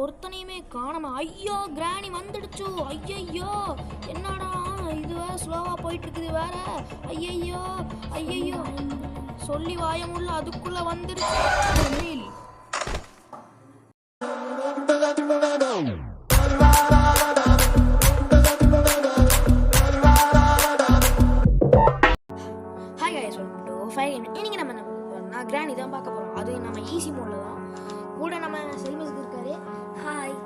ஒருத்தனையுமே காணாம. ஐயோ கிராணி வந்துடுச்சு. ஐயையோ என்னடா இது வேற ஸ்லோவா போயிட்டு இருக்குது வேற. ஐயையோ ஐயையோ சொல்லி வாய முடியல, அதுக்குள்ள வந்துடுச்சு. இன்னைக்கு நம்ம நான் கிராணி தான் பார்க்க போறோம். அது நம்ம ஈஸி மோட்ல தான். கூட நம்ம செல்வஸ்க்கு இருக்காரு. ஹாய்.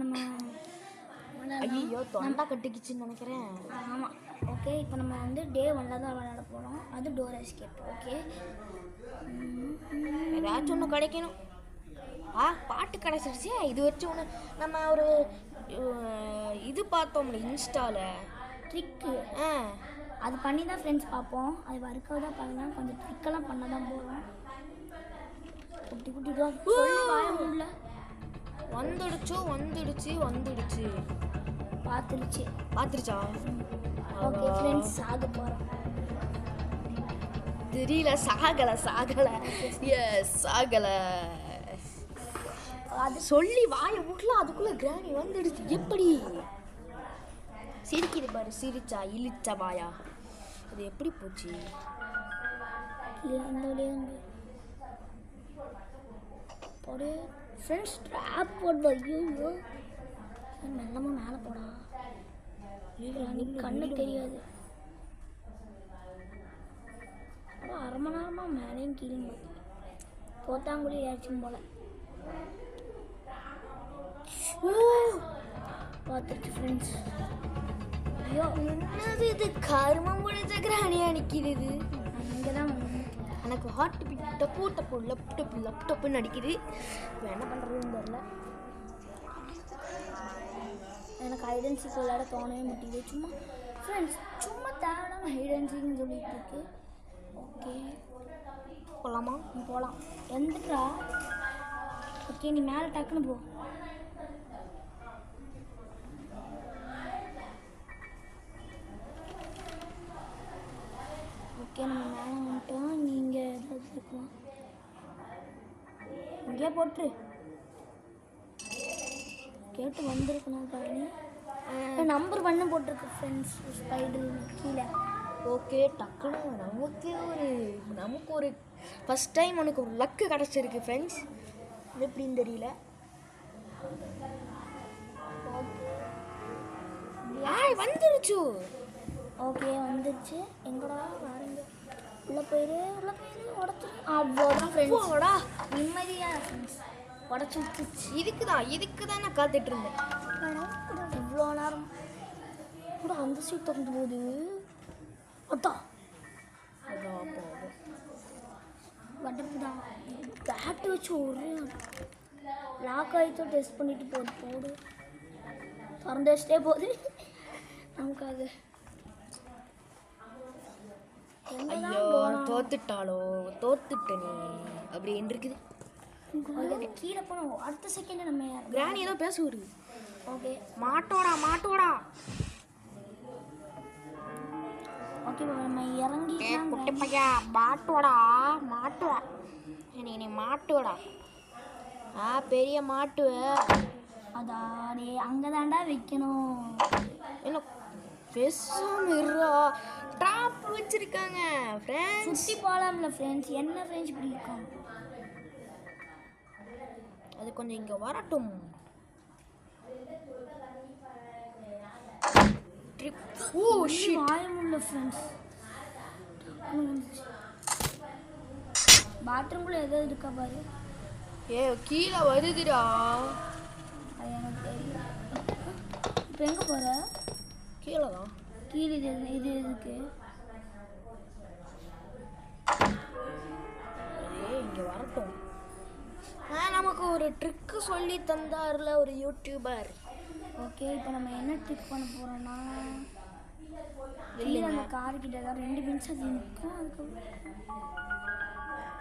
நம்ம ஐயோ தொண்டா கட்டிக்கிச்சுன்னு நினைக்கிறேன். ஆமாம். ஓகே, இப்போ நம்ம வந்து டே 1 தான் விளையாட போகிறோம். அது டோர் எஸ்கேப். ஓகே, ஏதாச்சும் ஒன்று கிடைக்கணும். பாட்டு கிடச்சிருச்சு. இது வச்சு ஒன்று நம்ம ஒரு இது பார்த்தோம்ல இன்ஸ்டாவில் ட்ரிக்கு. அது பண்ணி தான் ஃப்ரெண்ட்ஸ் பார்ப்போம். அது ஒர்க்காக தான் பண்ணலாம். கொஞ்சம் ட்ரிக்கெல்லாம் பண்ண தான் போகிறோம். குட்டி குட்டி தான் சொல்லி வந்துடுச்சு பார்த்துருச்சா? ஓகே ஃப்ரெண்ட்ஸ், சாக போகிறோம். தெரியல. சாகலை. அது சொல்லி வாய விடல, அதுக்குள்ள கிராணி வந்துடுச்சு. எப்படி சிரிக்குது பாரு. சிரிச்சா இழிச்சா வாயா. அது எப்படி போச்சு? இந்த வழியாக போடு ஃப்ரெண்ட்ஸ். ட்ராப் போடுது. ஐயோ மெல்லமாக மேலே போடா. கண்ணு தெரியாது. ஆனால் அரை மணி நேரமாக மேலேயும் கீழே போத்தாங்குழி ஏச்சும் போல பார்த்துருச்சு ஃப்ரெண்ட்ஸ். ஐயோ என்னது இது? கருமம் முடிஞ்ச கிராணியா நிற்கிறது. அங்கே தான் எனக்கு ஹார்ட் பீட் டப்பு லப்டப்புன்னு அடிக்குது. என்ன பண்ணுறதுன்னு தெரியல. எனக்கு ஹைடன்சிக் விளையாட தோணவே மாட்டேங்குது. சும்மா தேவையான ஹைடன்சிக்னு சொல்லிட்டு இருக்கு. ஓகே போகலாமா? போகலாம். எந்துட்டா? ஓகே, நீ மேலே டக்குன்னு போ. ஓகே, நம்ம மேலே வந்துட்டோம். நீங்கள் ஏதாவது இருக்கலாம் இங்கேயே போட்டுரு. கேட்டு வந்திருக்கணும் பாருங்க. நம்பர் 1 போட்டிருக்கு ஃப்ரெண்ட்ஸ். ஸ்பைடர் கீழே. ஓகே, டக்குனு நமக்கு ஒரு ஃபஸ்ட் டைம் உனக்கு ஒரு லக்கு கிடச்சிருக்கு ஃப்ரெண்ட்ஸ். அது எப்படின்னு தெரியல. வந்துருச்சு. ஓகே வந்துருச்சு. எங்கடா வாருங்க. உள்ளே போயிரு உடச்சு. அவ்வளோதான் ஃப்ரெண்ட்ஸ். நிம்மதியாக ஃப்ரெண்ட்ஸ் உடச்சி விட்டுச்சு. இதுக்கு தான் நான் காத்துட்டு இருந்தேன். இவ்வளோ நேரம் கூட அந்த சீட் திறந்து போகுது. அதான் வட்டப்பு தான். பேட்டு வச்சு ஒரு லாக் ஆகிட்டு டெஸ்ட் பண்ணிட்டு போடு திறந்து வச்சுட்டே போகுது நமக்காக. ஐயோ தோத்துட்டனே அப்படின்னு இருக்குது. கீழே போனோம். அடுத்த செகண்ட் நம்ம கிராணி ஏதோ பேச வருது. ஓகே, மாட்டோடா. ஓகே, நம்ம இறங்கி குட்டி பையா மாட்டோடா. நீ மாட்டுவடா. பெரிய மாட்டுவ. அதாடே அங்கே தாண்டா வைக்கணும். என்ன பேசாம இருறா. ட்ராப் வச்சிருக்காங்க ஃப்ரெண்ட்ஸ். சுற்றி போகலாம்ல ஃப்ரெண்ட்ஸ். என்ன ஃப்ரெண்ட்ஸ் இப்படி இருக்கும்? அது கொஞ்சம் இங்கே வரட்டும். வாயமுள்ள ஃப்ரெண்ட்ஸ். பாத்ரூம்குள்ள ஏதோ இருக்கா பாரு. கீழே வருதுடா. அது எனக்கு தெரியல. இப்போ எங்கே போகிற? கீழே தான். கீழே இது எதுக்கு? இங்கே வரட்டும். நமக்கு ஒரு ட்ரிக்கு சொல்லி தந்தார்ல ஒரு யூடியூபர். ஓகே, இப்போ நம்ம என்ன ட்ரிக் பண்ண போகிறோம்னா, வெளியே அந்த கார்கிட்ட தான் 2 நிமிஷம் நிற்கும். அதுக்கு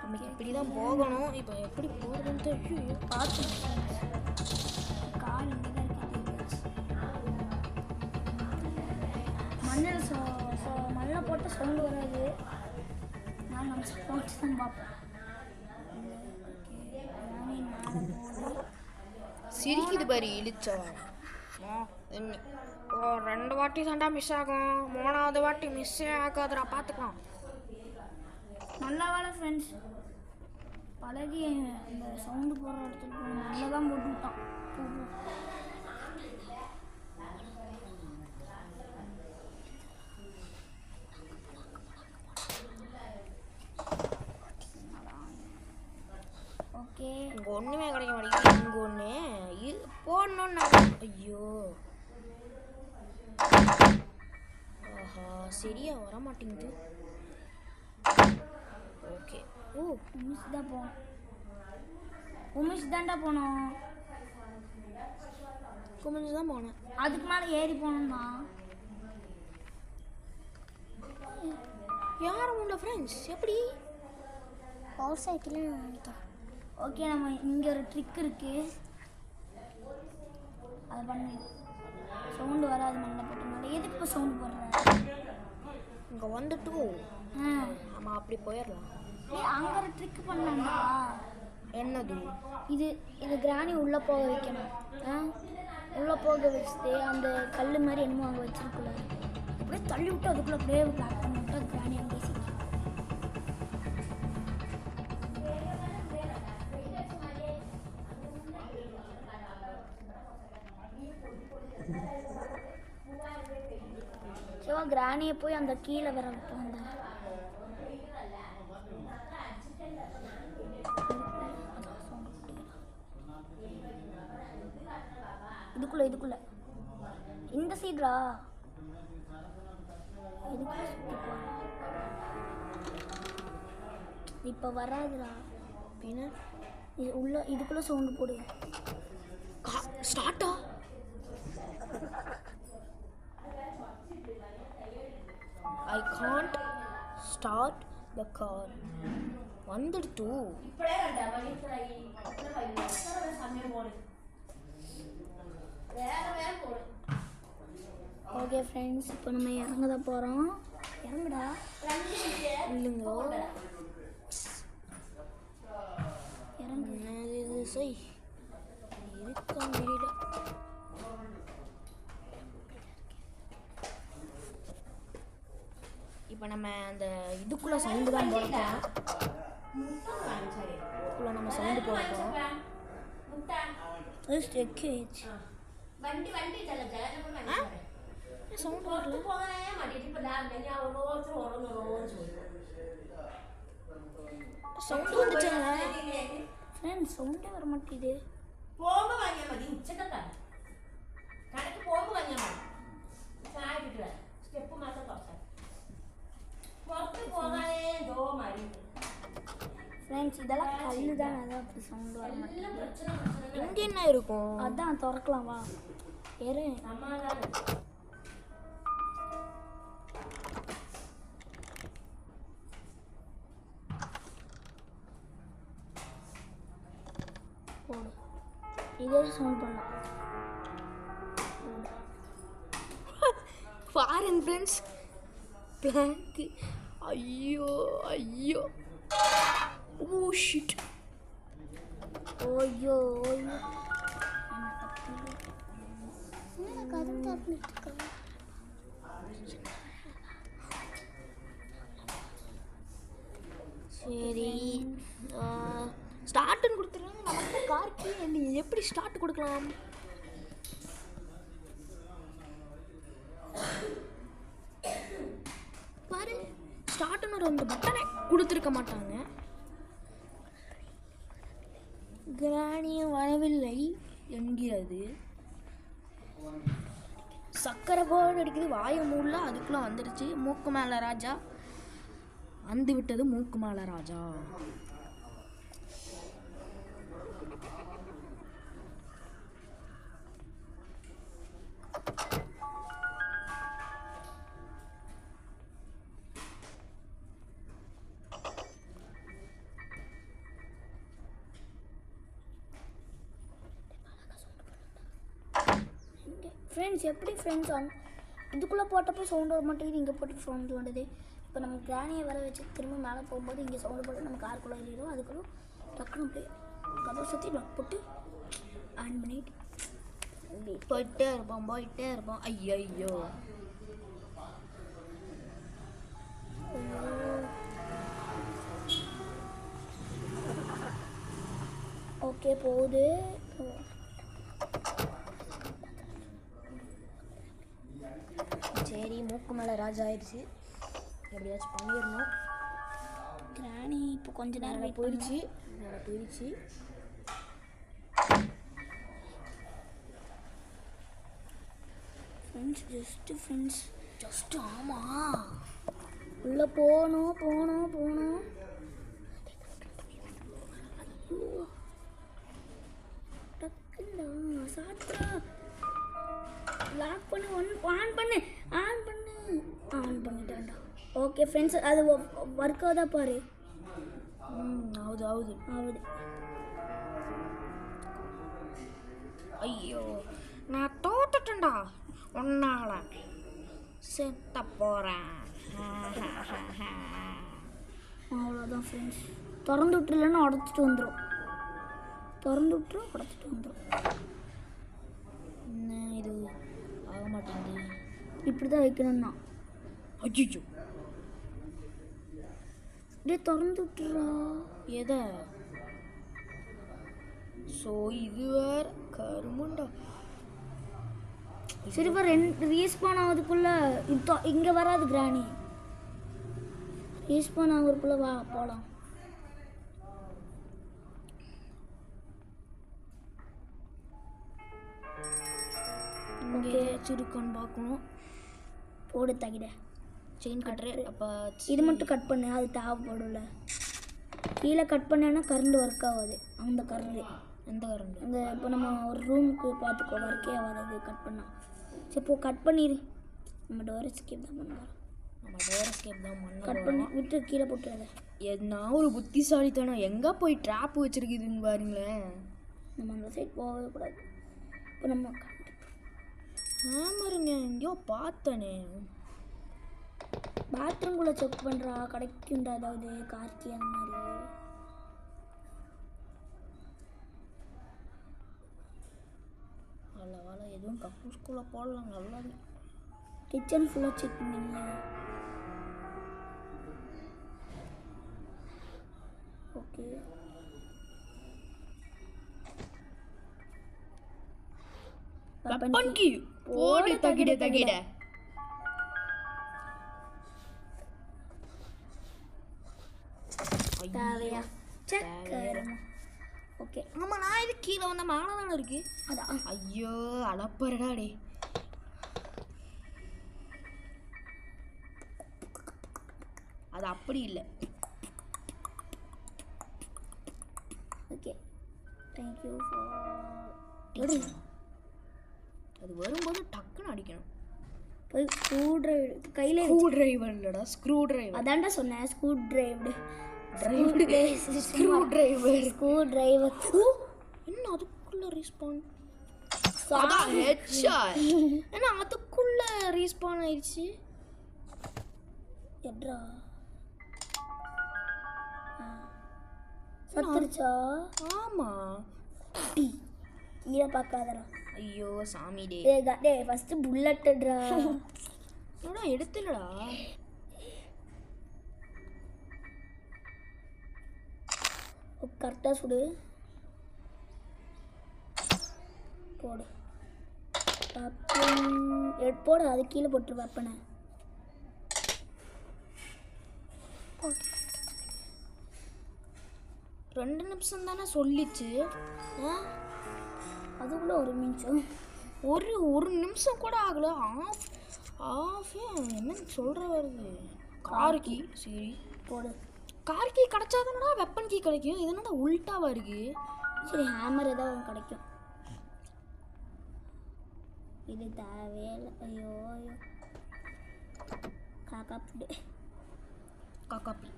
நமக்கு இப்படி தான் போகணும். இப்போ எப்படி போகிறதுன்ட்டு பார்த்து கார் இங்கே தான் இருக்கு. மண்ணில் போட்டு சவுண்டு வராது. நான் நம்ம போட்டு தான் பார்ப்போம். சிரிக்குது பாரு இழிச்சா. ஓ 2 வாட்டி தாண்டா மிஸ் ஆகும், 3வது வாட்டி மிஸ்ஸே ஆகாதுடா, பார்த்துக்கலாம். நல்ல வேலை ஃப்ரெண்ட்ஸ், பழகி அந்த சவுண்டு போடுற இடத்துக்கு நல்லா தான் போட்டு விட்டான். ஓகே, இங்கே ஒன்றுமே கிடைக்க மாட்டேங்குது. இங்கே ஒன்று போடணும்னா ஐயோ, ஆஹா சரியா வர மாட்டேங்குது. ஓகே, ஓ உமிஷ் தான் போனோம், உமிஷ் தான்டா போனோம், குமிஞ்சு தான் போனேன். அதுக்கு மேலே ஏறி போனோம்னா யாரும் உண்டா ஃப்ரெண்ட்ஸ்? எப்படி பவர் சைக்கிள் நினைக்கிறேன். ஓகே, நம்ம இங்கே ஒரு ட்ரிக் இருக்கு, அதை பண்ணி சவுண்டு வராது. மண்ணை போட்டனால எதுக்கு இப்போ சவுண்டு போடுறேன்? இங்கே வந்துட்டு ஆமாம் அப்படி போயிடலாம். அங்கே ஒரு ட்ரிக் பண்ணலாம்டா. என்னது? இது கிராணி உள்ளே போக வைக்கணும். உள்ளே போக வச்சுட்டு அந்த கல் மாதிரி என்னமோ அங்கே வச்சிருக்குள்ள அப்படியே தள்ளி விட்டு அதுக்குள்ளே அப்படியே பிளாக் பண்ணி விட்டு அது கிராணி அங்கே சிக்கி. சிவா கிராணியை போய் அந்த கீழே வர வைப்போம். இதுக்குள்ள இந்த சைடுடா, இப்போ வராதுடா. பின்ன இது உள்ள இதுக்குள்ள சவுண்டு போடு. ஸ்டார்ட்டா? I can't start the car. வந்துடுத்து. ஓகே ஃப்ரெண்ட்ஸ், இப்போ நம்ம இறங்க தான் போகிறோம். இறங்குடா. இல்லைங்க, இறங்கு. இது சை இருக்கா முடியல. இப்போ நம்ம அந்த இதுக்குள்ளே சவுண்டு தான் போடணும். இதுக்குள்ளே நம்ம சவுண்டு போடணும். ஸ்டெக் ஆயிடுச்சு. சவுண்டு வரல. സൗണ്ട് വന്നിട്ടില്ല ഫ്രണ്ട്സ് സൗണ്ട് വര മാട്ടിയത് പോകുമ്പോ വാങ്ങിയാൽ മതി ഉച്ചക്കത്തെ കടക്ക് പോകുമ്പോ വാങ്ങിയാൽ മതി ചായ കിട്ടുക സ്റ്റെപ്പ് മാത്രം കുറച്ചാൽ പുറത്ത് പോകാനേ എന്തോ മടി ஃப்ரெண்ட்ஸ் இதெல்லாம் கல்லு தான், அதான் அப்படி சவுண்டு வர மாட்டேங்குது. இங்கே என்ன இருக்கும்? அதான் திறக்கலாம் வா ஏறு. போடு, இதே சவுண்ட் பண்ணலாம். பாருங்க ஃப்ரெண்ட்ஸ், பிளாங்க். ஐயோ ஐயோ, ஓ ஷிட், ஓய்யோ ஓய்யோ, கதவு திறந்துட்டு சரி ஸ்டார்ட்னு கொடுத்துருவாங்க. நமக்கு கார்க்கே இல்லையே, எப்படி ஸ்டார்ட் கொடுக்கலாம்? பாரு, ஸ்டார்ட்னு ஒரு அந்த பட்டனை கொடுத்துருக்க மாட்டாங்க. கிராணியும் வரவில்லை என்கிறது. சக்கரை போர்டு அடிக்குது, வாயை மூடல, அதுக்குள்ள வந்துடுச்சு. மூக்கு மேல ராஜா வந்து விட்டது, மூக்கு மேல ராஜா. ஃப்ரெண்ட்ஸ் எப்படி ஃப்ரெண்ட்ஸ் இதுக்குள்ளே போட்டப்போ சவுண்டு வர மாட்டேங்குது, இங்கே போட்டு சவுண்டு வந்தது. இப்போ நம்ம கிராணியை வர வச்சு திரும்ப மேலே போகும்போது இங்கே சவுண்டு போட்டு நம்ம காருக்குள்ளே ஏறிடும். அதுக்குள்ள டக்குன்னு அப்படியே கதவை சுற்றி லாக் போட்டு ஆன் பண்ணிட்டு போயிட்டே இருப்போம். ஐயோ ஓகே போகுது. சரி, மூக்கு மேலே ராஜா ஆயிடுச்சு. எப்படியாச்சும் பண்ணிடணும். கிராணி இப்போ கொஞ்ச நேரம் நேரம் போயிடுச்சு. ஃப்ரெண்ட்ஸ் ஜஸ்ட் ஆமாம். உள்ளே போகணும். டக்குண்டா சாப்பிட்டா லாக் பண்ணு. ஆன் பண்ணிட்டேன்டா. ஓகே ஃப்ரெண்ட்ஸ், அது ஒர்க் ஆகுதா பாரு. ஆகுது. ஐயோ, நான் தோத்துட்டேன்டா. ஒன்னால செத்த போகிறேன். அவ்வளோதான் ஃப்ரெண்ட்ஸ். திறந்து விட்டுருலன்னா உடச்சிட்டு வந்துடும். என்ன இது ஆக மாட்டேங்குது. இப்படி தான் வைக்கணும்னா. அஜிஜோ, அப்படியே திறந்து விட்டுறா. எதை? ஸோ இது வேற கருமண்டா. சரி, இப்போ ரீஸ்பான் ஆகுதுக்குள்ள இங்கே வராது கிராணி. ரீஸ்பான் ஆகுறதுக்குள்ள வா போகலாம். இங்கே இருக்கான்னு பார்க்கணும். போடு தகிட செயின் கட்டுற. அப்போ இது மட்டும் கட் பண்ணு, அது தேவைப்படும்ல. கீழே கட் பண்ணேன்னா கரண்ட் ஒர்க் ஆகாது. அந்த கரண்ட் எந்த கரண்ட்? அந்த இப்போ நம்ம ஒரு ரூமுக்கு பார்த்துக்கோ, ஒர்க்கே ஆகாது கட் பண்ணால். சரி இப்போ கட் பண்ணிடு. நம்ம டோர் எஸ்கேப் தான் பண்ணுவோம். கட் பண்ணி விட்டு கீழே போட்டுறத. என்ன ஒரு புத்திசாலித்தனம். எங்கே போய் ட்ராப் வச்சுருக்குதுன்னு பாருங்களேன். நம்ம அந்த சைட் போகவே கூடாது. இப்போ நம்ம ஆமாருங்க, எங்கேயோ பார்த்தனே. பாத்ரூம்குள்ளே செக் பண்ணுறா, கிடைக்குண்டா ஏதாவது கார்த்தி அந்த மாதிரி. வேலை எதுவும் கக்கூஸ்குள்ளே போடலாம். நல்லது. கிச்சன் ஃபுல்லாக செக் பண்ணீங்க. ஓகே, வெப்பன்கி போடு தகிட. தேவையா? செக். ஓகே, ஆமாம், நான் இது கீழே வந்த மேலே தானே இருக்கு. அதான். ஐயோ, அலப்பறடா டே. அது அப்படி இல்லை. Okay, thank you for. அது வரும்போது டக்குன்னு அடிக்கணும். போய் ஸ்க்ரூ டிரைவர் கையில். ஸ்க்ரூ டிரைவர் இல்லைடா, ஸ்க்ரூ டிரைவர். அதான்டா சொன்னேன், ஸ்க்ரூ டிரைவர். என்ன அதுக்குள்ள ரீஸ்பான்? என்ன அதுக்குள்ள ரீஸ்பான் ஆயிடுச்சு? எட்ரா சத்துருச்சா? ஆமா, கீழே பார்க்காதடா. ஐயோ சாமி டே. டேய் ஃபர்ஸ்ட் புல்லட்டட்ரா. என்னடா எடுத்துலடா. கரெக்டாக சுடு. போடு போடு. அது கீழே போட்டுரு வெப்பனை. 2 நிமிஷம் தானே சொல்லிச்சு. அதுக்குள்ள 1 நிமிஷம். ஒரு நிமிஷம் கூட ஆகல. ஆஃப் என்ன சொல்கிற வருது. Car key. சரி போடு. கார் கீ கிடச்சா தானடா வெப்பன் கீ கிடைக்கும். இது என்னடா உல்ட்டாவாக இருக்கு. சரி, ஹேமர் ஏதாவது கிடைக்கும். இது தேவையில்லை. ஐயோ காக்கா புடு. காக்காப்பி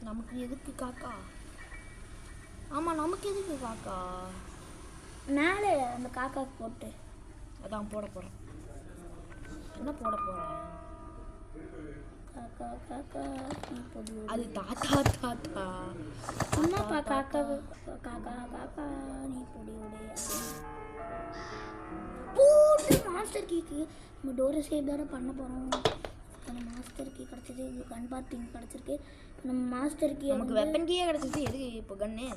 நமக்கு எதுக்கு காக்கா? ஆமாம், நமக்கு எதுக்கு காக்கா? மேலே அந்த காக்காக்கு போட்டு. அதான் போட போகிறேன். என்ன போட போகிறேன்? காக்கா காக்கா. அது தாத்தா. அம்மாப்பா காக்கா காக்கா காக்கா நீ பொடி உடைய போட்டு மாஸ்டர் கீக்கு நம்ம டோரை சேவ் தானே பண்ண போகிறோம். நம்ம மாஸ்டர் கீ கிடச்சிது, கன் பார்த்திங் கிடச்சிருக்கு. நம்ம மாஸ்டர் கீ நமக்கு வெப்பன் கீயே கிடச்சிச்சு. எதுக்கு இப்போ கன்னு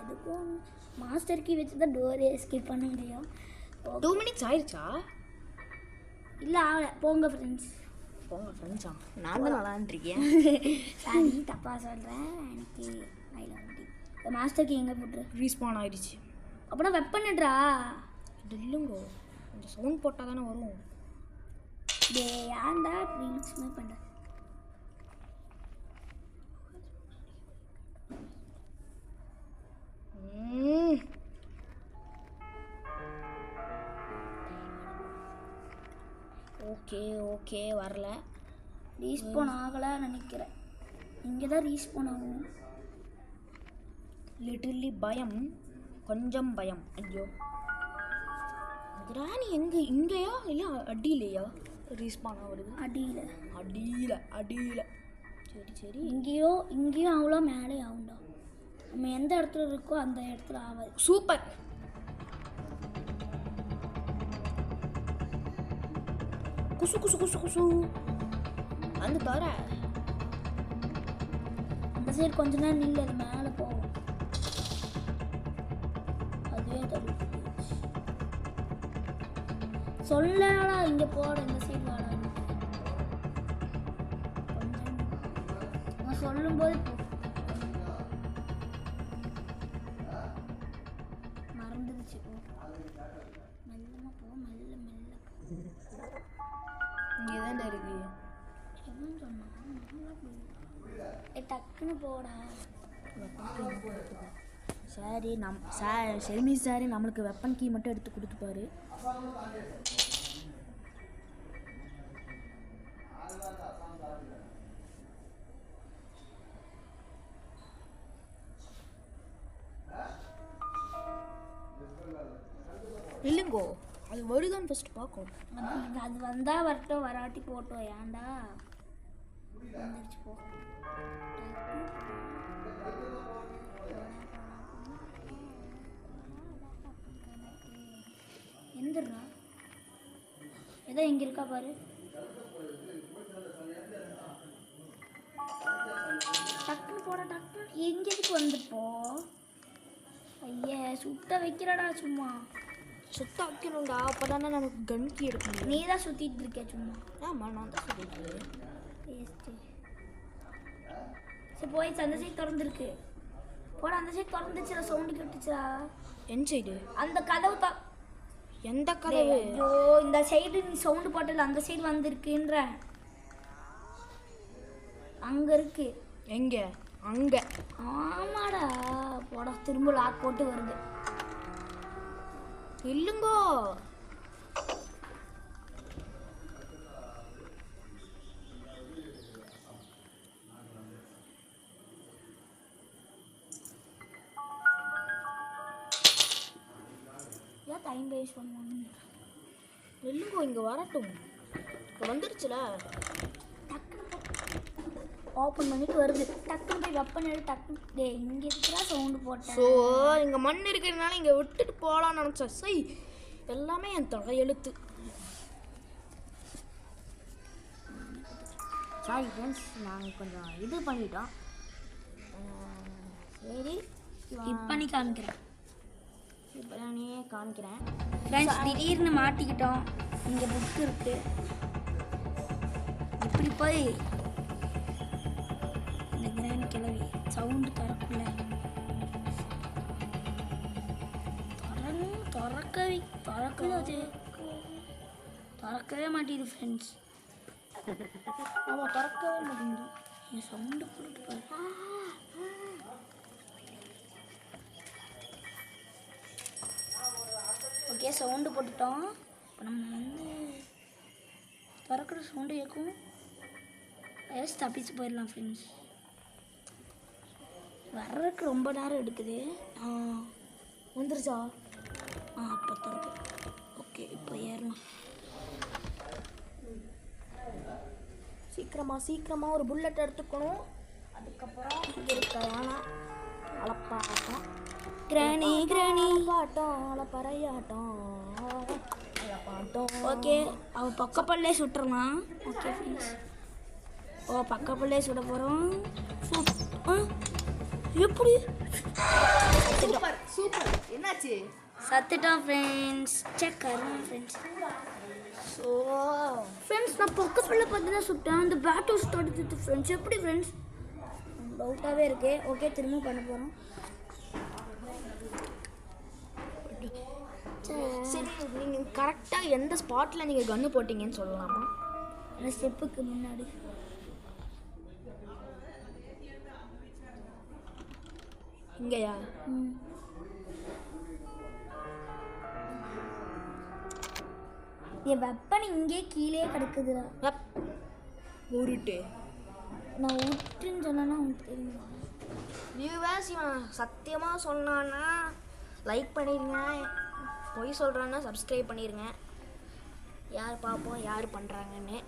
எதுக்கும் மாஸ்டர் கீ வச்சு தான் டோரே எஸ்கேப் பண்ண முடியும். 2 மினிட்ஸ் ஆயிடுச்சா? இல்லை ஆகலை. போங்க ஃப்ரெண்ட்ஸ், போங்க ஃப்ரெண்ட்ஸா. நான் தான் விளாண்டுருக்கேன். சாரி தப்பாக சொல்கிறேன். எனக்கு ஐல வண்டி மாஸ்டர் கீ எங்கே போட்டுரு? ரீஸ்பான் ஆயிடுச்சு. அப்படின்னா வெப்பன்னுட்ரா. இல்லைங்கோ, கொஞ்சம் சவுண்ட் போட்டால் தானே வரும். டே ஏன்டா இப்படி மாதிரி பண்ணுற? ஓகே ஓகே, வரல. ரீஸ்பான் ஆகலை நினைக்கிறேன். இங்கே தான் ரீஸ்பான் ஆகும். லிட்டில்லி பயம், கொஞ்சம் பயம். ஐயோ, கிராணி எங்கே? இங்கேயா இல்லை அடியிலையா ரீஸ்பான் ஆகுது? அடியில் அடியில் அடியில். சரி சரி. இங்கேயும் அவ்வளோ மேலே ஆகும்டா. நம்ம எந்த இடத்துல இருக்கோ அந்த இடத்துல ஆகாது. சூப்பர். குசு குசு குசு குசு அந்த தர அந்த சைடு கொஞ்ச நேரம் நில்லு, அது மேலே போகும். அதுவே தள்ளி சொல்லடா, இங்கே போட இந்த சைடு வாடா. கொஞ்சம் சொல்லும்போது மறந்துடுச்சு. போ மெல்லமாக போ, மெல்ல மெல்ல இங்கே தான் இருக்கு. எவன் சொன்னான்? டக்குன்னு போடா. சரி, செல்மி சார் நம்மளுக்கு வெப்பன் கீ மட்டும் எடுத்து கொடுத்துப்பாரு. இல்லைங்கோ, அது வருதான்னு ஃபர்ஸ்ட் பார்க்கும். அது வந்தால் வரட்டும், வராட்டி போட்டோம். ஏன்டா வந்துருச்சு போ. எந்திரா ஏதோ இங்கே இருக்கா பாரு. டக்குன்னு போட, டக்குன்னு எங்கேதுக்கு வந்துப்போ. ஐயா சுத்த வைக்கிறடா சும்மா. சுத்த வைக்கணும்டா, அப்போ தானே நமக்கு கன் கீ எடுக்க முடியும். நீ தான் சுற்றிட்டு இருக்க சும்மா. ஆமாம், நான் தான் சுற்றிட்டு இருக்கேன். சரி போய் அந்த சைடு திறந்துருக்கு. போட அந்த சைடு திறந்துச்சுடா, சவுண்டு கேட்டுச்சா? என் சைடு அந்த கதவு எந்த கதவு? ஐயோ, இந்த சைடு நீ சவுண்டு போட்டல, அந்த சைடு வந்திருக்குன்ற. அங்கே இருக்கு. எங்க? அங்கே. ஆமாடா, போட திரும்ப லாக் போட்டு வருது. இல்லைங்கோ, ஏன் டைம் வேஸ்ட் பண்ணுவாங்க? இல்லைங்கோ, இங்கே வரட்டும். இப்போ வந்துடுச்சுல. ஓப்பன் பண்ணிட்டு வருது. டக்குன்னு போய் வெப்பன் எடு. டக்குன்னு டே இங்கே இருக்கிறா சவுண்டு போட்டேன். ஸோ இங்கே மண் இருக்கிறதுனால இங்கே விட்டுட்டு போகலான்னு நினச்சேன். சை, எல்லாமே என் தலையெழுத்து. சாரி ஃப்ரெண்ட்ஸ், நாங்கள் கொஞ்சம் இது பண்ணிட்டோம். சரி, இப்போ நீ காமிக்கிறேன். இப்போ நானே காமிக்கிறேன். ஃப்ரெண்ட்ஸ், திடீர்னு மாட்டிக்கிட்டோம். இங்கே புக் இருக்கு. இப்படி போய் இந்த கிராண்ட் கிளவி சவுண்டு திறக்கல. திறக்கவே மாட்டேங்குது ஃப்ரெண்ட்ஸ். ஆமாம், திறக்கவே மாட்டேங்குது. என் சவுண்டு போட்டு பாரு. ஓகே, சவுண்டு போட்டுட்டோம். இப்போ நம்ம வந்து திறக்கிற சவுண்டு கேட்கும். ஏதாச்சும் தப்பிச்சு போயிடலாம் ஃப்ரெண்ட்ஸ். வர்றதுக்கு ரொம்ப நேரம் எடுக்குது. வந்துருச்சா? அப்போ திறக்கு. ஓகே, இப்போ ஏறலாம். சீக்கிரமாக ஒரு புல்லட் எடுத்துக்கணும். அதுக்கப்புறம் இங்கே இருக்க யானை அலப்பாட்டம் கிராணி பாட்டம் அலப்பறையாட்டம் அலப்பாட்டம். ஓகே அவள் பக்கப்பல்லே சுட்டுறலாம். ஓகே ஃப்ரெண்ட்ஸ், ஓ பக்கப்பல்லே சுட போகிறோம். எப்படி சூப்பர் சூப்பர். என்னாச்சு? சத்துட்டோம் ஃப்ரெண்ட்ஸ். செக் கருமா ஃப்ரெண்ட்ஸ். ஸோ ஃப்ரெண்ட்ஸ் நான் பக்கப்பல்ல பார்த்து தான் சுட்டேன். அந்த பேட்டோ ஸ்டார்ட் ஃப்ரெண்ட்ஸ். எப்படி ஃப்ரெண்ட்ஸ்? டவுட்டாகவே இருக்கு. ஓகே திரும்ப பண்ண போகிறோம். சரி, நீங்கள் கரெக்டாக எந்த ஸ்பாட்டில் நீங்கள் கன்று போட்டிங்கன்னு சொல்லலாமா? அந்த ஸ்டெப்புக்கு முன்னாடி இங்கேயா? என் வெப்பன் இங்கே கீழே கிடக்குதுடா. உருட்டு நான் விட்டுன்னு சொன்னேன்னா உனக்கு தெரியுமா? வியூவர்ஸ், இவன் சத்தியமாக சொன்னான்னா லைக் பண்ணிடுங்க, பொய் சொல்கிறான்னா சப்ஸ்கிரைப் பண்ணிடுங்க. யார் பார்ப்போம் யார் பண்ணுறாங்கன்னு.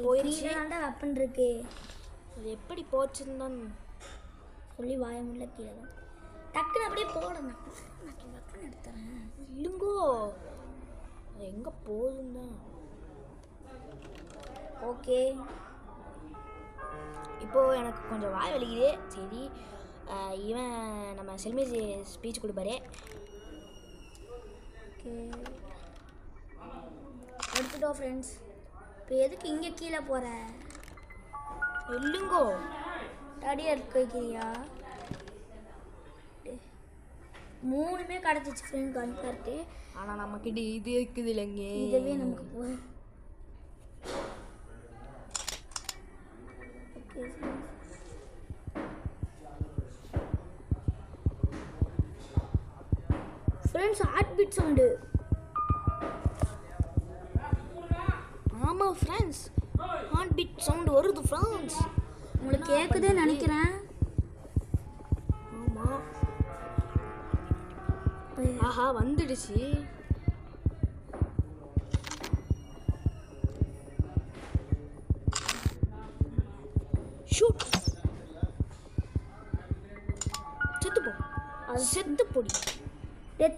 போயிடுச்சு. கீழே வெப்பன் இருக்கு. அது எப்படி போச்சுன்னு தான் சொல்லி வாய முடியல. கீழே தான் டக்குன்னு அப்படியே போடணும். நான் வெப்பன் எடுத்துறேன். இல்லைங்கோ, அது எங்கே போகுதுன்னு தான். ஓகே, இப்போது எனக்கு கொஞ்சம் வாய் வலிக்குது. சரி, இவன் நம்ம செல்மி ஸ்பீச் கொடுப்பாரு. ஓகே எடுத்துட்டோம் ஃப்ரெண்ட்ஸ். இப்போ எதுக்கு இங்கே கீழே போகிற? இல்லைங்கோ, தடி எடுக்க வைக்கிறியா? மூணுமே கிடச்சிச்சு ஃப்ரெண்ட் கன்ஃபர்ட்டு. ஆனால் நம்மக்கிட்ட இது இருக்குது இல்லைங்க. இதுவே நமக்கு போதும். Okay friends, heart beat sound. ஆமாம் ஃப்ரெண்ட்ஸ், ஹார்ட் பீட் சவுண்டு வருது ஃப்ரெண்ட்ஸ். உங்களுக்கு கேட்குதுன்னு நினைக்கிறேன். ஆமாம், ஆஹா வந்துடுச்சு. ஷூட். செத்துப்போ, அது செத்து பொடி.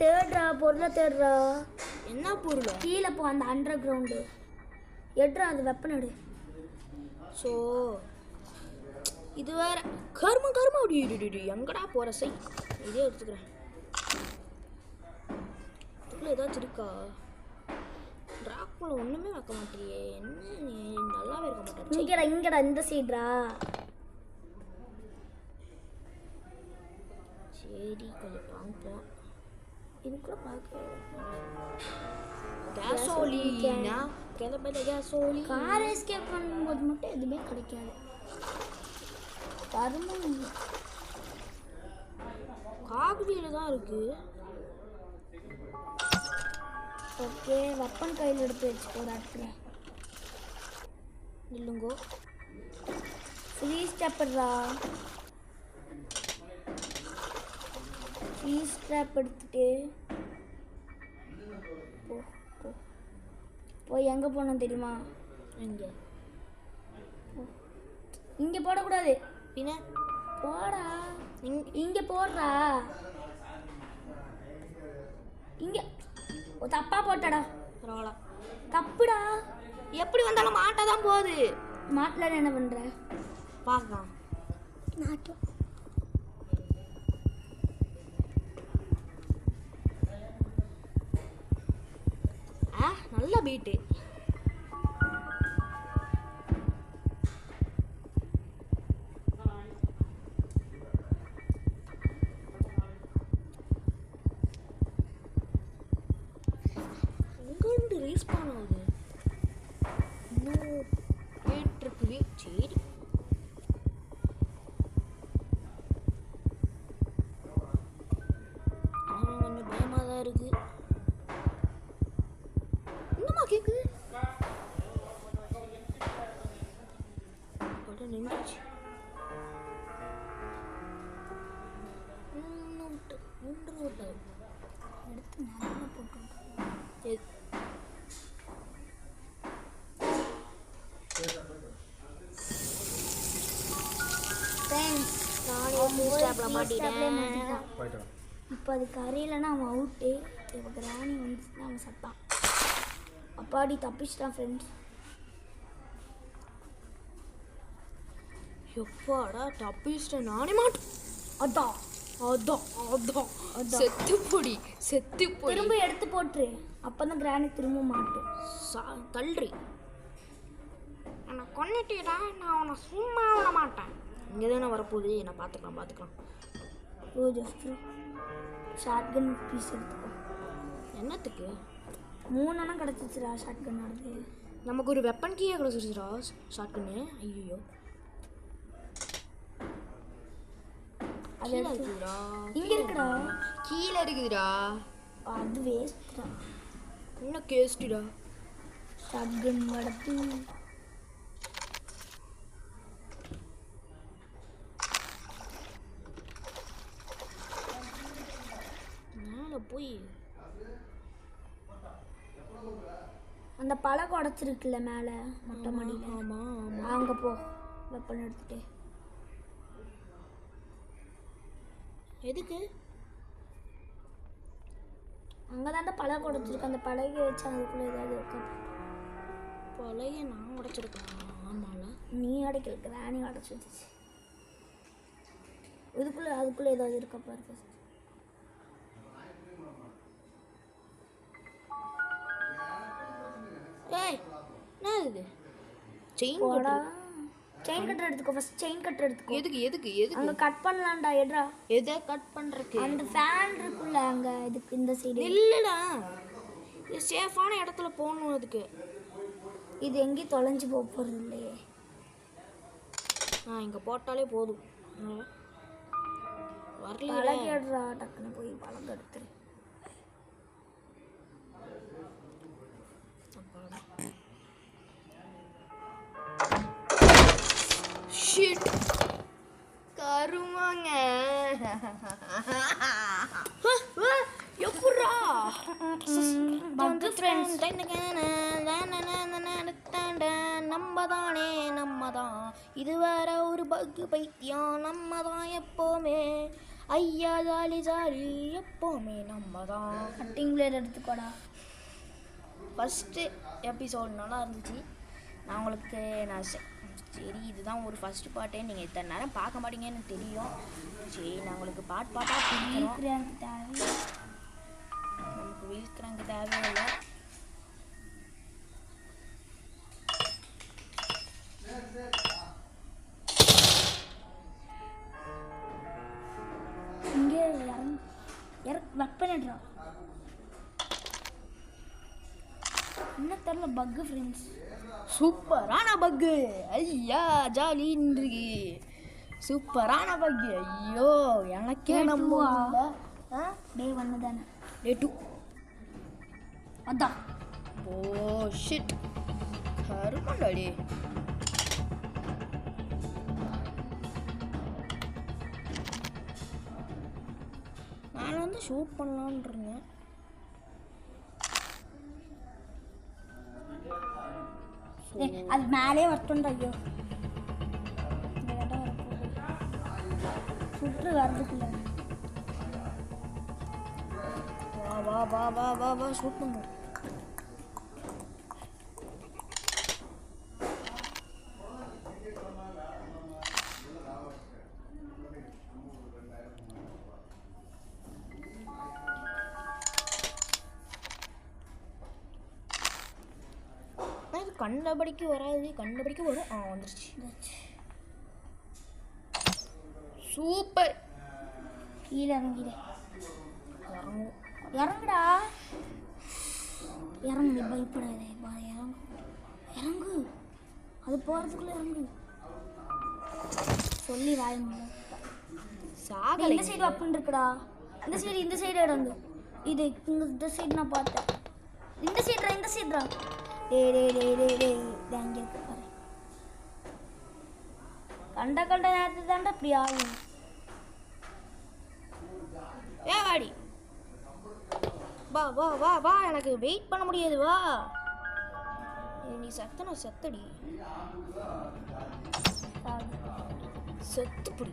தேடுறா, பொருளை தேடுறா. என்ன பொருள்? கீழே போ, அந்த அண்டர் கிரவுண்டு எடுறா. அது வெப்பன் எடு. ஸோ இது வேற கரும அப்படி எங்கடா போகிற சை. இதே எடுத்துக்கிறேன். இதுக்குள்ள ஏதாச்சும் இருக்கா? ட்ராக்குள்ள ஒன்றுமே வைக்க மாட்டியே. என்ன நீ நல்லாவே இருக்க மாட்டேன். இங்கடா இந்த சைடுடா. சரி, கொஞ்சம் பார்ப்போம். இதுக்குள்ள பார்க்க கேசோலினா கிளம்பல கேசோலி. கார் எஸ்கேப் பண்ணும்போது மட்டும் எதுவுமே கிடைக்காது. கருமம் காகுடியில் தான் இருக்கு. ஓகே, வெப்பன் கையில் எடுத்து வச்சுக்கோ ஒரு இடத்துல. இல்லைங்கோ, ஃப்ரீ ஸ்டெப்டா. ஃப்ரீ ஸ்டெப் எடுத்துட்டு போ போ. போய் எங்கே போனோம் தெரியுமா? இங்கே இங்கே போடக்கூடாது. பின்ன போடா, இங்கே போடுறா. இங்கே தப்பா போட்டடா. பரவாயில்ல, தப்புடா. எப்படி வந்தாலும் மாட்டாக தான் போகுது. மாட்டில் என்ன பண்ணுற? பார்க்கலாம். நாட்டம் நல்ல பீட்டு. எங்கிருந்து ரீஸ்பான் ஆகுது? இன்னும் கேட்டிருக்குது. சரி, கொஞ்சம் பயமாக தான் இருக்கு. இன்னுமா கேட்குது? முட்டை 3 முட்டை எடுத்து நல்லா போட்டு இப்போ அது கரையிலன்னா அவன் அவுட்டு. இப்போ கிராணி வந்துச்சுன்னா அவன் சத்தான். அப்பாடி தப்பிச்சிட்டான் ஃப்ரெண்ட்ஸ். எப்பாடா தப்பிச்சிட்டேன் நானே மாட்டேன். அதான் அதான் அதான் செத்து பொடி திரும்ப எடுத்து போட்டுரு. அப்பதான் கிராணி திரும்ப மாட்டோம். தள்ளுறி என்னை கொன்னிட்டீடா, நான் உன்னை சும்மா விட மாட்டேன். இங்கே தானே வரப்போகுது, நான் பார்த்துக்கலாம். ஓ ஜஸ்ட் ஷார்ட்கன் பீஸ் எடுத்துக்கோ. என்னத்துக்கு 3 அண்ணா கிடச்சிச்சுடா ஷார்ட்கன் ஆடுது. நமக்கு ஒரு வெப்பன் கீயே கிடச்சிருச்சுடா ஷார்ட்கன்னு. ஐயோ அது இருக்குதுடா, இங்கே இருக்குடா, கீழே இருக்குதுடா. அது வேஸ்ட்டா. என்ன கேஸ்டுடா ஷார்ட்கன் வடத்து. மேலே போய் அந்த பழம் உடச்சிருக்குல்ல மேலே மொட்டை மாடியில். ஆமாம் அங்கே போ வெப்பன் எடுத்துட்டு. எதுக்கு? அங்கே தாண்டா பழம் உடச்சிருக்கு. அந்த பழகை வச்சு அதுக்குள்ளே ஏதாவது இருக்கா? பழைய நான் உடச்சிருக்கேன். ஆமாம்ல, நீ அடைக்கல, கிராணி உடச்சி வச்சிச்சு. அதுக்குள்ளே ஏதாவது இருக்கா பாரு. ஏய் என்ன இது? செயின் கட்டர் எடுத்துக்கோ. ஃபர்ஸ்ட் செயின் கட்டர் எடுத்துக்கோ. எதுக்கு அங்கே கட் பண்ணலாம்டா. எட்ரா எதை கட் பண்ணுறக்கு? அந்த ஃபேன் இருக்குல்ல அங்கே, இதுக்கு இந்த சைடு இல்லைடா, இது சேஃபான இடத்துல போகணும். அதுக்கு இது எங்கேயும் தொலைஞ்சு போக போகிறது இல்லையே. இங்கே போட்டாலே போதும். வரல பழகிடுறா, டக்குன்னு போய் பழம் எடுத்துரு. கருமாங்க எப்படா நம்ம தான் இது வேற ஒரு பக்கு பைத்தியம். நம்ம தான் எப்போவுமே ஐயா ஜாலி எப்போவுமே நம்ம தான். கட்டிங் பிளேட் எடுத்துக்கோடா. ஃபஸ்ட்டு எபிசோட் நல்லா இருந்துச்சு. நான் உங்களுக்கு சரி இதுதான் ஒரு ஃபஸ்ட்டு பாட்டு, நீங்கள் இத்தனை நேரம் பார்க்க மாட்டீங்கன்னு தெரியும். சரி நான் உங்களுக்கு பாட்டாக பிடிக்கிறோம். நமக்கு வீழ்க்கிறாங்க தேவையில்லை. இங்கே பண்ணிடுறோம். என்ன தெரியல பக்கு ஃப்ரெண்ட்ஸ். சூப்பரான பக்கு. ஐயா ஜாலி இன்றைக்கு சூப்பரான பக்கு. ஐயோ எனக்கே நம்ம டே 1 தானே, டே 2 அதான். ஓ ஷிட் கருமாண்டாடி. நான் வந்து ஷூட் பண்ணலான்னு இருந்தேன். அது மேலே வரட்டும்டா. ஐயோ சுற்று வர்றதுக்குள்ள வா வா வா வா வா வா ஷூட் பண்ணு. கண்டபடிக்கு வராது, கண்டபடிக்கு வரும். வந்துருச்சு. சூப்பர். கீழே இறங்கிடு. இறங்குடா. இறங்கு, பயப்படாதே. இறங்கு, அது போகிறதுக்குள்ளே இறங்கு. சொல்லி வாய முடியல. சாகலை. இந்த சைடு அப்படின்னு இருக்குடா. இந்த சைடு இறங்கு. இது இந்த சைடு நான் பார்த்தேன். இந்த சைடுரா. அங்கே இருக்கு பாரு. கண்ட நேரத்து தாண்டா இப்படி ஆகும். வா வா வா வா, எனக்கு வெயிட் பண்ண முடியாது, வா. நீ செத்தனா செத்தடி, செத்து புடி.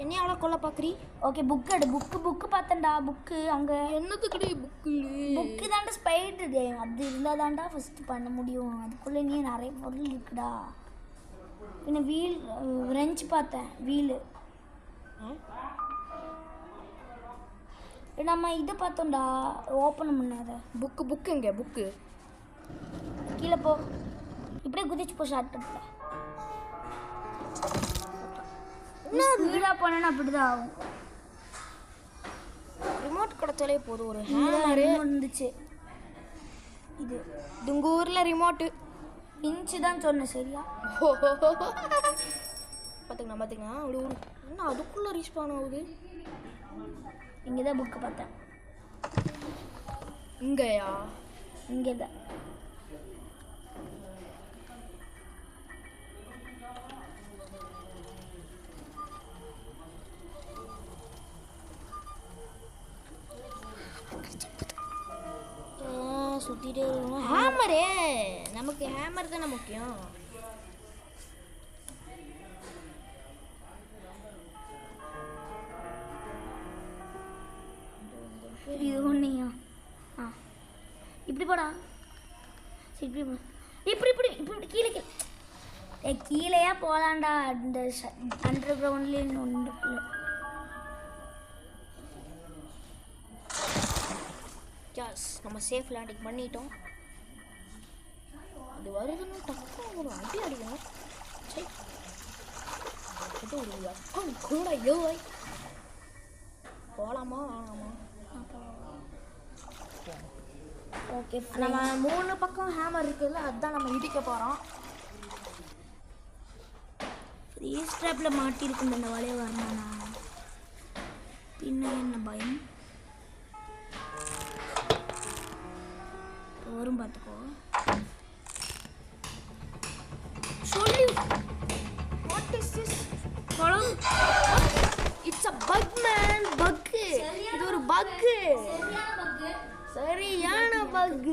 என்னையால கொல்ல பாக்குறீ? ஓகே புக் எடு. புக்கு பார்த்தேன்டா. புக்கு அங்கே என்னத்துக்குடி புக்கு? புக்கு தாண்டா ஸ்பைடரு. அது இருந்தால் தாண்டா ஃபஸ்ட்டு பண்ண முடியும். அதுக்குள்ளே நீ நிறைய பொருள் இருக்குடா. பின்ன வீல் ரெஞ்ச் பார்த்தேன், வீலு. நம்ம இதை பார்த்தோம்டா, ஓப்பன் பண்ணாத. புக்கு எங்க புக்கு? கீழே போ, இப்படியே குதிச்சு போ ஷார்ட்கட்டில். என்ன வீடாக போனேன்னா அப்படி தான் ஆகும். ரிமோட் கிடைச்சாலே போதும். ஒரு ஹேமரு இருந்துச்சு. இது உங்க ஊர்ல ரிமோட்டு இன்ச்சு தான் சொன்னேன், சரியா? பார்த்துக்கண்ணா அப்படி ஒரு என்ன அதுக்குள்ளே ரீஸ்பான் ஆகுது. இங்கே தான் புக்கு பார்த்தேன். இங்கேயா? இங்கே தான். சுற்றிட்டே இருக்கணும். ஹேமரே, நமக்கு ஹேமர் தானே முக்கியம். இது ஒன்றையா? இப்படி போடா. சரி இப்படி போ. இப்படி கீழே கீழேயா போகலான்டா. இந்த அண்டர் கிரவுண்ட்லேயே ஒன்று. ஜாஸ், நம்ம சேஃப் லேண்டிங் பண்ணிட்டோம். அது வருதுன்னு டக்குனு ஒரு அடி அடிக்கணும். சரி, இது ஒரு அக்கம் கூட யோய். போகலாமா வேணாமா? ஓகே, நம்ம 3 பக்கம் ஹேமர் இருக்குதுல்ல, அதுதான் நம்ம இடிக்க போகிறோம். ஃப்ரீ ஸ்ட்ராப்பில் மாட்டியிருக்கும் இந்த வலையை வரணும்னா. பின்ன என்ன பயம் வரும், பார்த்துக்கோ. சொல்லு, what is this? It's a buck man, buck. இது ஒரு பக், சரியான பக்.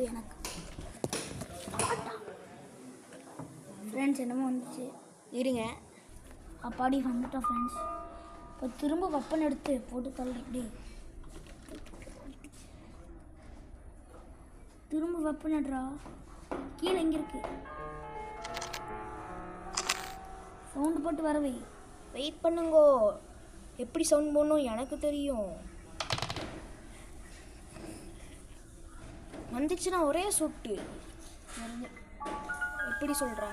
எனக்கு ஃப்ரெண்ட்ஸ் என்னமோ வந்துச்சு. இருங்க, அப்பாடி வந்துட்டோம் ஃப்ரெண்ட்ஸ். இப்போ திரும்ப வெப்பன் எடுத்து போட்டு தள்ளுறப்படி. திரும்ப வெப்பன் எடுறா. கீழே எங்கே இருக்கு? சவுண்டு போட்டு வரவை. வெயிட் பண்ணுங்கோ. எப்படி சவுண்ட் போடணும் எனக்கு தெரியும். வந்துச்சுன்னா ஒரே சொட்டு. எப்படி சொல்ற?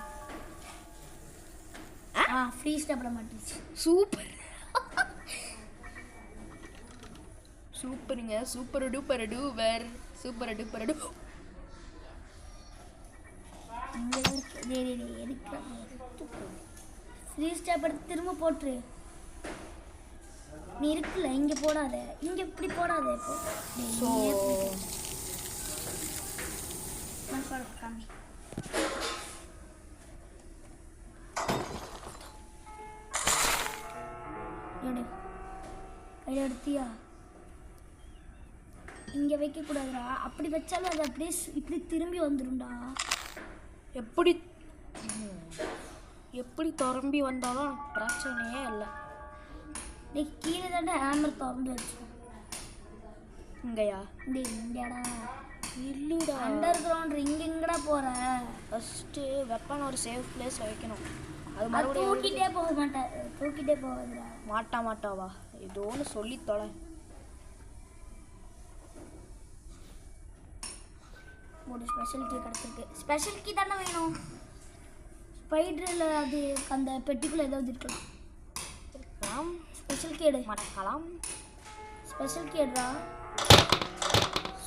ஃப்ரீ ஸ்டாப்பில் மாட்டிச்சு. சூப்பர் சூப்பருங்க, சூப்பர் டூப்பர் டூவர், சூப்பர் டூப்பர் டூ. ஃப்ரீ ஸ்டாப் எடுத்து திரும்ப போட்டுரு. நீ இருக்குல்ல, இங்கே போடாத, இங்கே இப்படி போடாத. ஸோ காமி. கையில் எடுத்தியா? இங்கே வைக்கக்கூடாதுடா. அப்படி வச்சாலும் அது அப்படியே இப்படி திரும்பி வந்துடும்டா. எப்படி திரும்பி வந்தாலும் எனக்கு பிரச்சனையே இல்லை. நீ கீழே தாண்டா ஹேமர் திறந்து வச்சு. இங்கேயா? இங்கேடா இல்லைடா, அண்டர் கிரவுண்ட். இங்கே எங்கடா போகிற? ஃபஸ்ட்டு வெப்பன் ஒரு சேஃப் பிளேஸ் வைக்கணும். அது அது மறுபடியும் தூக்கிட்டே போக மாட்டேன். தூக்கிட்டே போகாதுடா. மாட்டாவா? ஏதோ ஒன்று சொல்லி தொலை. ஒரு ஸ்பெஷல் கீ கிடச்சிருக்கு. ஸ்பெஷல் கீ தானே வேணும். ஸ்பைடரில் அது அந்த பெட்டிக்குள்ளே ஏதாவது இருக்கலாம். ஸ்பெஷல் கீ எடு. மறக்கலாம். ஸ்பெஷல் கீ எடுறா.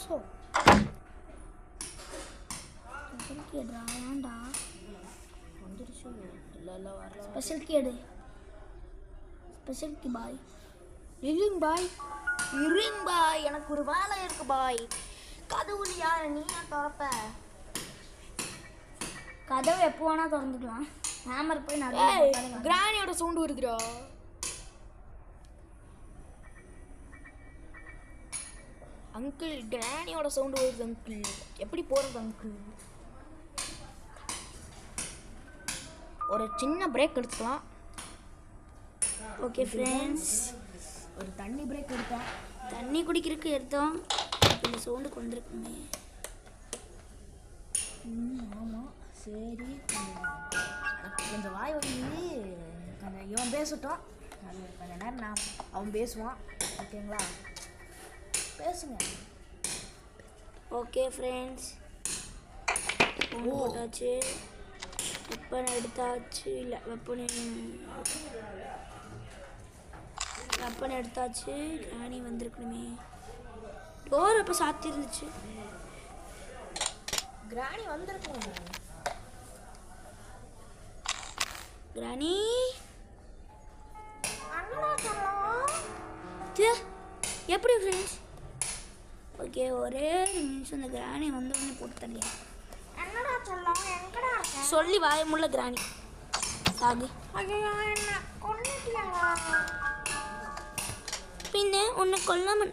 ஸோ ஸ்பெஷல் கீ எடுறா. ஏன்டா வந்துடுச்சு? இல்லை வரல. ஸ்பெஷல் கீ எடு. ஸ்பெஷல் கீ பாய். இருங்க பாய், எனக்கு ஒரு வேலை இருக்கு பாய். கதவு யார் நீ திறப்ப? கதவு எப்போ வேணால் திறந்துக்கலாம். ஹேமர் போய் நிறைய கிராணியோட சவுண்டு வருதுடா. அங்கிள் கிராணியோட சவுண்டு வருது அங்கிள். எப்படி போகிறது அங்கிள்? ஒரு சின்ன பிரேக் எடுத்துக்கலாம். ஓகே ஃப்ரெண்ட்ஸ், ஒரு தண்ணி பிரேக் எடுத்தேன். தண்ணி குடிக்கிறதுக்கு எடுத்தோம். இந்த சவுண்டுக்கு வந்திருக்குமே. ஆமாம், சரி. கொஞ்சம் வாய் வலி, கொஞ்சம் இவன் பேசட்டும். அது கொஞ்ச நேரம் அவன் பேசுவான். ஓகேங்களா? பேசுங்க. ஓகே ஃப்ரெண்ட்ஸ், போட்டாச்சு. வெப்பன் எடுத்தாச்சு. இல்லை, வெப்பன் எடுத்தாச்சு. கிராணி வந்திருக்கணுமே. டோர் அப்போ சாத்தி இருந்துச்சு. கிராணி வந்திருக்கணும். கிராணி எப்படி ஃப்ரெண்ட்ஸ்? ஓகே, ஒரே நிமிஷம். இந்த கிராணி வந்தோடனே போட்டு தள்ளியா என்னடா சொல்லும்? எங்கடா இருக்க? சொல்லி வாயமுள்ள கிராணி சாகு. ஐயோ, என்ன கொன்னுட்டியா? பின்ன உன்னை கொல்லாம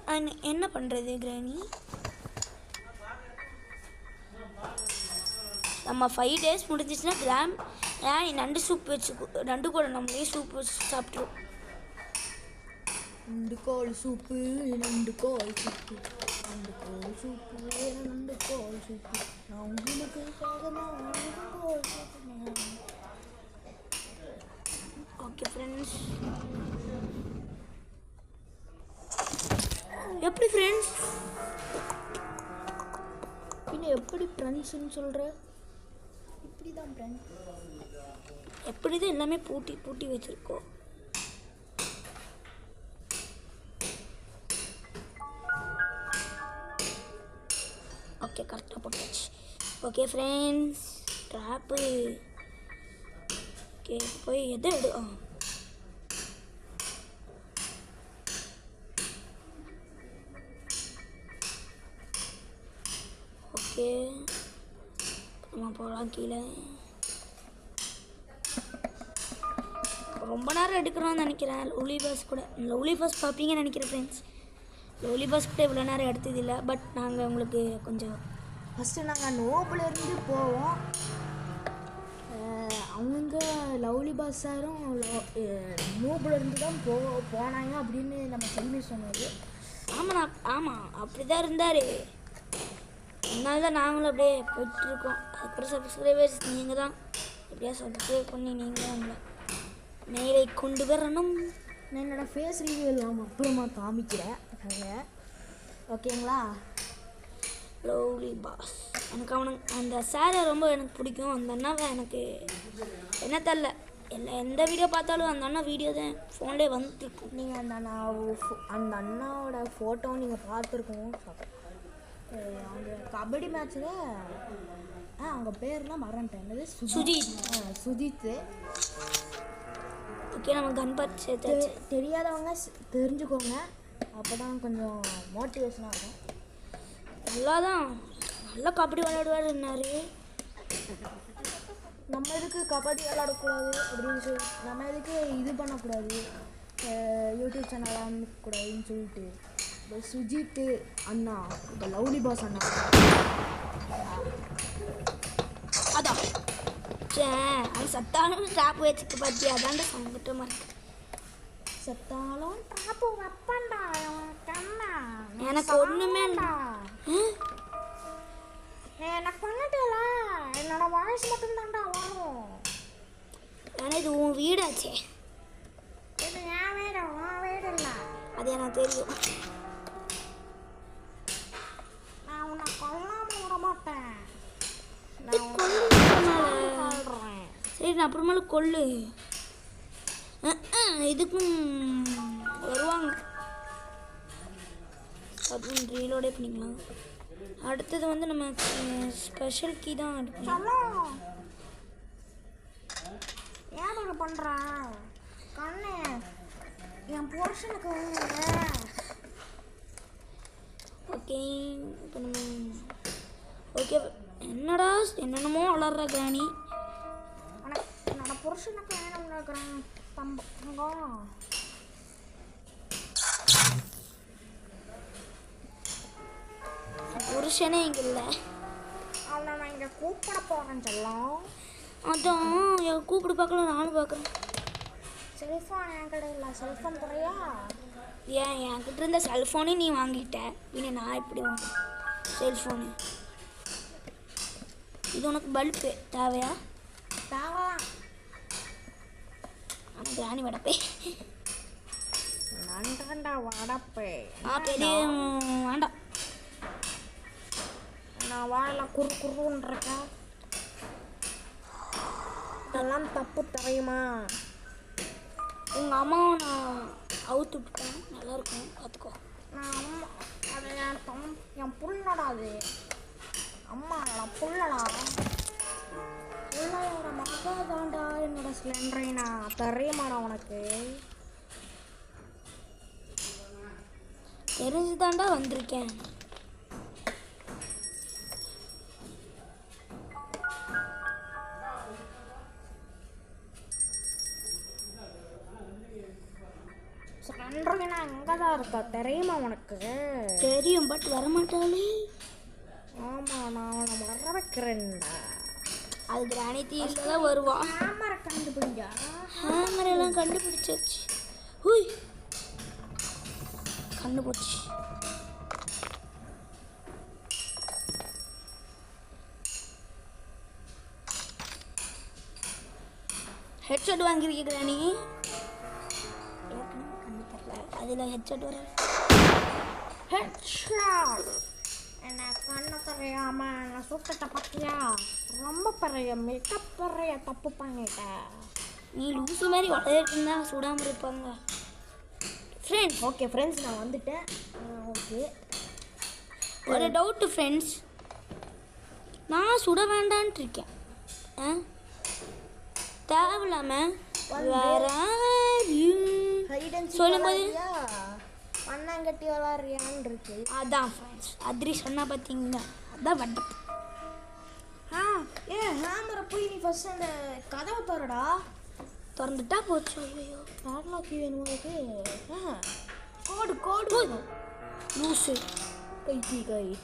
என்ன பண்ணுறது கிராணி? நம்ம 5 days முடிஞ்சிச்சுன்னா கிராணி நண்டு சூப் வச்சு, நண்டு கூட நம்மளே சூப் வச்சு சாப்பிட்ருவோம். நண்டுக்கோல் சூப்பு, நண்டுக்கோல் சூப்பு, நண்டுக்கோல் சூப்பு, நண்டுக்கோல் சூப்பு. நான் உங்களுக்கு நண்டுக்கோல் சூப்பு. ஓகே ஃப்ரெண்ட்ஸ், எப்படி ஃப்ரெண்ட்ஸ்? பின்ன எப்படி ஃப்ரெண்ட்ஸ்ன்னு சொல்கிற? இப்படி தான் ஃப்ரெண்ட்ஸ். எப்படி தான் எல்லாமே பூட்டி பூட்டி வச்சுருக்கோம். ஓகே, கரெக்டாக போட்டாச்சு. Okay friends, drop. ஓகே, போய் எதை எடு. ஓகே, நம்ம போகலாம் கீழே. ரொம்ப நேரம் எடுக்கிறோன்னு நினைக்கிறேன். லவ்லி பஸ் கூட லவ்லி பஸ் பார்ப்பீங்கன்னு நினைக்கிறேன் ஃப்ரெண்ட்ஸ். லவ்லி பஸ் கூட இவ்வளோ நேரம் எடுத்ததில்லை. பட் நாங்கள் உங்களுக்கு கொஞ்சம் ஃபஸ்ட்டு நாங்கள் நோபுலேருந்து போவோம். அவங்க லவ்லி பாஸ் சாரும் நோபுலேருந்து தான் போனாங்க அப்படின்னு நம்ம செல்வி சொன்னது. ஆமாம், அப்படி தான் இருந்தார். அதனால தான் நாங்களும் அப்படியே போயிட்டுருக்கோம். அதுக்கப்புறம் சப்ஸ்கிரைபர்ஸ் நீங்கள் தான். எப்படியா சப்ஸ்கிரைப் பண்ணி நீங்கள் உங்களை மேலே கொண்டு வரணும். நான் என்னோடய ஃபேஸ் ரிவ்யூ இல்லாமல் அப்புறமா காமிக்கிறேன். ஓகேங்களா? லவ்லி பாஸ் எனக்கு அந்த சாரை ரொம்ப எனக்கு பிடிக்கும். அந்த அண்ணாவை எனக்கு என்ன தெரில, எந்த வீடியோ பார்த்தாலும் அந்த அண்ணா வீடியோ தான் ஃபோன்லேயே வந்துருக்கும். நீங்கள் அந்த அண்ணாவோட ஃபோட்டோ நீங்கள் பார்த்துருக்கோம். அவங்க கபடி மேட்ச்சில் அவங்க பேர்லாம் மறந்துட்டேன். என்னது? சுஜித். ஓகே, நம்ம கன்பட் சேர்த்து தெரியாதவங்க தெரிஞ்சுக்கோங்க. அப்போ தான் கொஞ்சம் மோட்டிவேஷனாக இருக்கும். நல்லா கபடி விளையாடுவார் என்னாரு. நம்ம எதுக்கு கபடி விளையாடக்கூடாது அப்படின்னு சொல்லி, நம்ம எதுக்கு இது பண்ணக்கூடாது, யூடியூப் சேனல் ஆரம்பிக்கக்கூடாதுன்னு சொல்லிட்டு இப்போ சுஜித்து அண்ணா, இப்போ லவ்லி பாஸ் அண்ணா அதான் அவன் சத்தாலும் ட்ராப் வச்சுக்க பார்த்தி. அதான்டா சங்கட்டமாக இருக்கு. செத்தாலும் ட்ராப்பு வைப்பண்டா. எனக்கு ஒன்றுமே எனக்கு பண்ணிட்டேல, என்னோட வாய்ஸ் மட்டும்தான்டா வரும். ஆனால் இது உன் வீடாச்சே. இது என் வீடு, உன் வீடு இல்லை. அது எனக்கு தெரியும். நான் உன்னை கொல்லாமல் விட மாட்டேன். சரி, நான் அப்புறமேல கொல்லு. இதுக்கும் வருவாங்க அப்படின்னு ரீலோடே பண்ணிக்கலாம். அடுத்தது வந்து நம்ம ஸ்பெஷல் கீ தான் எடுக்கணும். ஏன் நான் பண்ணுறேன் கண்ணு என் போர்ஷனுக்கு ஓகே. இப்போ நம்ம ஓகே. என்னடா என்னென்னமோ வளர்ற கிராணி. என்னோட புருஷனுக்கு வேணும்ல கிராணி தம்பம். புருஷனே இங்கே இல்லை. அவனை நான் இங்கே கூப்பிட போகிறேன்னு சொல்லலாம். அதான் கூப்பிட்டு பார்க்கலாம், நானும் பார்க்குறேன். செல்ஃபோன் என் கடை இல்லை, செல்ஃபோன் தரையா? ஏன் என்கிட்ட இருந்த செல்ஃபோனே நீ வாங்கிட்ட, இன்னும் நான் எப்படி வாங்க செல்ஃபோனு? இது உனக்கு பல்பு தேவையா? தேவா ஆனால் கிராணி வடப்பே நன்றண்டா வடப்பே. பெரிய வேண்டாம். நான் வாயில் குறுன்னு இருக்கேன். இதெல்லாம் தப்பு தெரியுமா? உங்கள் அம்மாவை நான் அவுத்து விட்டுட்டேன், நல்லாயிருக்கும், பார்த்துக்கோ. நான் அம்மா அது என் புள்ளடா. அது அம்மா புள்ளடா. புள்ளையோட மகா தாண்டா என்னோட சிலிண்டரைனா தெரியுமாடா உனக்கு? தெரிஞ்சுதாண்டா வந்திருக்கேன். சிலிண்டரைனா எங்கே தான் இருக்கா தெரியுமா உனக்கு? தெரியும், பட் வரமாட்டாளே. ஆமாம், நான் அவனை வர வைக்கிறேன்டா. அது கிராணி தீயில் தான் வருவான். கேமரா கண்டுபிடிஞ்சா? கேமரெல்லாம் கண்டுபிடிச்சாச்சு. ஹூய், கண்டுபிடிச்சி. ஹெட்செட் வாங்கியிருக்கீங்க கிராணி? கண்டு தரல, அதில் ஹெட்செட் வர. ஹெட்ஷாட் என்ன கண்ணு தெரியாம என்ன சுத்தட்ட பார்த்தியா? ரொம்ப பெரிய மிகப்பெரிய தப்பு பண்ணிட்டேன். நீ லூசு மாதிரி வளர்த்துருந்தா சுடாமல் இருப்பாங்க. ஃப்ரெண்ட்ஸ், ஓகே ஃப்ரெண்ட்ஸ், நான் வந்துட்டேன். ஓகே, ஒரு டவுட்டு ஃப்ரெண்ட்ஸ், நான் சுட வேண்டான்ட்டு இருக்கேன். தேவையில்லாமல் வேற சொல்லும்போது மண்ணாங்கட்டி விளாட்றியான்னு இருக்கு. அதான் ஃப்ரெண்ட்ஸ், அதிரி சொன்னால் பார்த்தீங்கன்னா அதான் வட்டி. ஹேமரை போய் நீ ஃபர்ஸ்ட் அந்த கதவை தரடா. திறந்துட்டா போச்சு. ஐயோ, பாடலாக்கி வேணுமா அதுக்கு? கோடு வேணும். லூஸு பைத்தியக்காய்.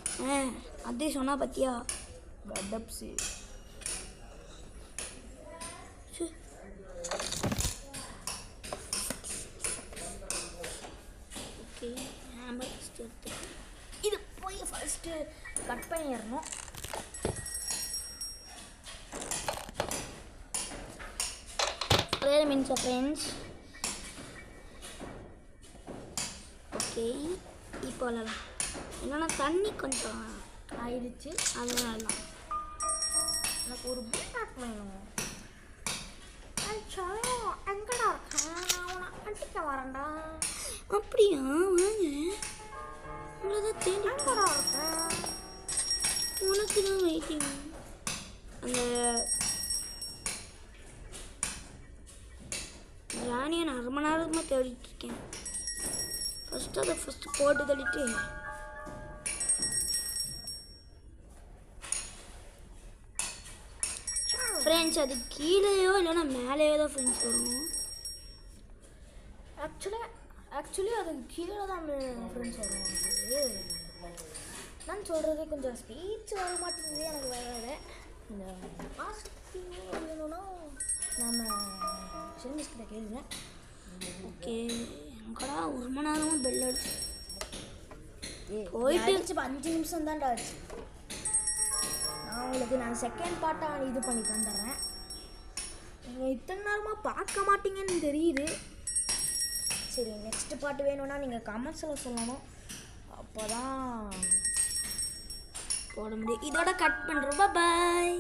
அதிரி சொன்னால் பார்த்தியா? கடப்ஸு. ஓகே, ஹேமர் ஃபஸ்ட்டு எடுத்து இது போய் ஃபஸ்ட்டு கட் பண்ணிடணும். ஒரே மினிட்ஸ் ஃப்ரெண்ட்ஸ். ஓகே, இப்போ விளாடலாம். என்னன்னா தண்ணி கொஞ்சம் ஆயிடுச்சு. அதனால தான் எனக்கு ஒரு பேக் வேணும். எங்கடா இருக்கேன்? நான் உன்னை அடிக்க வரேன்டா. அப்படியா? வாங்க, இவ்வளோதான் தேடி. எங்கடா இருக்கேன்? உனக்கு தான் வெயிட்டிங். அந்த ராணியை நான் ரொம்ப நேரமாக தேடிட்டு இருக்கேன். அதை ஃபஸ்ட்டு போட்டு தள்ளிட்டு ஃப்ரெண்ட்ஸ், அது கீழேயோ இல்லைன்னா மேலேயோ தான் ஃப்ரெண்ட்ஸ் வரும். ஆக்சுவலி அது கீழே தான் ஃப்ரெண்ட்ஸ் வரும். நான் சொல்கிறது கொஞ்சம் ஸ்பீச் வர மாட்டேங்குது எனக்கு. வேறு இந்த லாஸ்ட் வேணும்னா நம்ம சிலிண்டர்ஸ்கிட்ட கேளுங்க. ஓகே, எனக்கடா ஒரு மணி நேரமாக பெல் அடிச்சு போயிட்டு 5 நிமிஷம் தான்டா ஆச்சு. நான் செகண்ட் பார்ட்டாக இது பண்ணி தந்துடுறேன். நீங்கள் இத்தனை நேரமாக பார்க்க மாட்டீங்கன்னு தெரியுது. சரி, நெக்ஸ்ட் பார்ட் வேணும்னா நீங்கள் கமெண்ட்ஸில் சொல்லணும், அப்போ தான் போட முடியும். இதோட கட் பண்ணுறோம். பாய்.